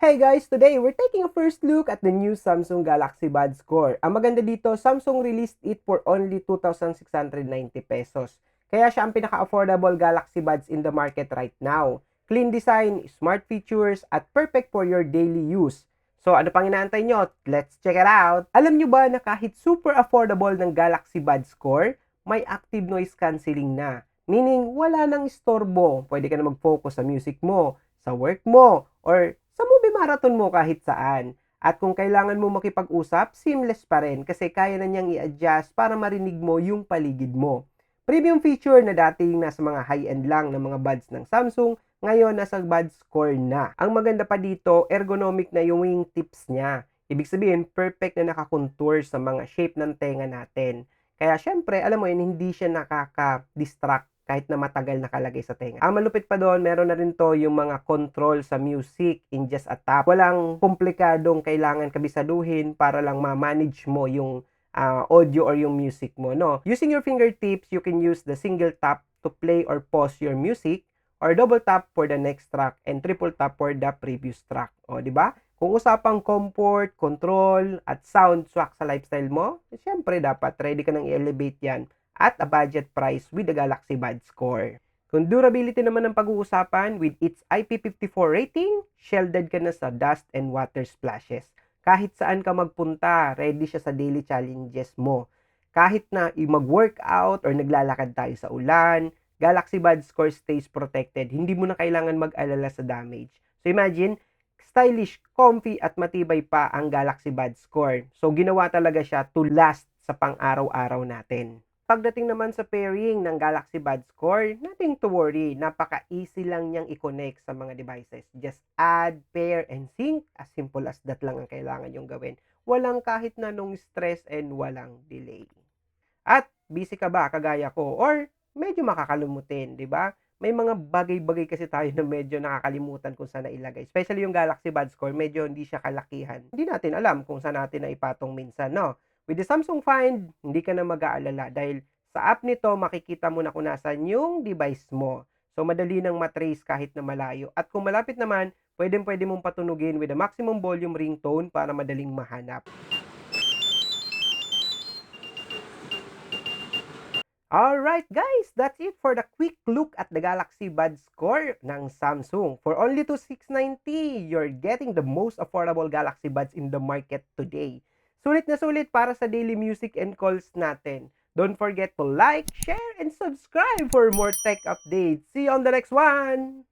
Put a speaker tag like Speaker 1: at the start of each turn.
Speaker 1: Hey guys, today we're taking a first look at the new Samsung Galaxy Buds Core. Ang maganda dito, Samsung released it for only 2,690 pesos. Kaya siya ang pinaka-affordable Galaxy Buds in the market right now. Clean design, smart features, at perfect for your daily use. So ano pang inaantay nyo? Let's check it out! Alam nyo ba na kahit super affordable ng Galaxy Buds Core, may active noise cancelling na. Meaning, wala nang istorbo. Pwede ka na mag-focus sa music mo, sa work mo, or sa movie marathon mo kahit saan. At kung kailangan mo makipag-usap, seamless pa rin kasi kaya na niyang i-adjust para marinig mo yung paligid mo. Premium feature na dating nasa mga high-end lang ng mga buds ng Samsung, ngayon nasa buds core na. Ang maganda pa dito, ergonomic na yung wingtips niya. Ibig sabihin, perfect na nakakontour sa mga shape ng tenga natin. Kaya syempre, alam mo yun, hindi siya nakaka-distract kahit na matagal nakalagay sa tenga. Ang malupit pa doon, meron na rin to yung mga control sa music in just a tap. Walang komplikadong kailangan kabisaduhin para lang ma-manage mo yung audio or yung music mo, no? Using your fingertips, you can use the single tap to play or pause your music, or double tap for the next track and triple tap for the previous track. O, di ba? Kung usapang comfort, control, at sound swak sa lifestyle mo, syempre dapat ready ka nang i-elevate yan at a budget price with the Galaxy Buds Core. Kung durability naman ang pag-uusapan, with its IP54 rating, shielded ka na sa dust and water splashes. Kahit saan ka magpunta, ready siya sa daily challenges mo. Kahit na mag-workout or naglalakad tayo sa ulan, Galaxy Buds Core stays protected. Hindi mo na kailangan mag-alala sa damage. So imagine, stylish, comfy at matibay pa ang Galaxy Buds Core. So ginawa talaga siya to last sa pang-araw-araw natin. Pagdating naman sa pairing ng Galaxy Buds Core, nothing to worry. Napaka-easy lang niyang i-connect sa mga devices. Just add, pair, and sync. As simple as that lang ang kailangan yung gawin. Walang kahit na nung stress and walang delay. At busy ka ba kagaya ko? Or medyo makakalimutin, di ba? May mga bagay-bagay kasi tayo na medyo nakakalimutan kung saan na ilagay. Especially yung Galaxy Buds Core, medyo hindi siya kalakihan. Hindi natin alam kung saan natin na ipatong minsan, no? With the Samsung Find, hindi ka na mag-aalala dahil sa app nito, makikita mo na kung nasan yung device mo. So, madali nang matrace kahit na malayo. At kung malapit naman, pwede mong patunugin with a maximum volume ringtone para madaling mahanap. Alright guys, that's it for the quick look at the Galaxy Buds Core ng Samsung. For only 2,690, you're getting the most affordable Galaxy Buds in the market today. Sulit na sulit para sa daily music and calls natin. Don't forget to like, share, and subscribe for more tech updates. See you on the next one!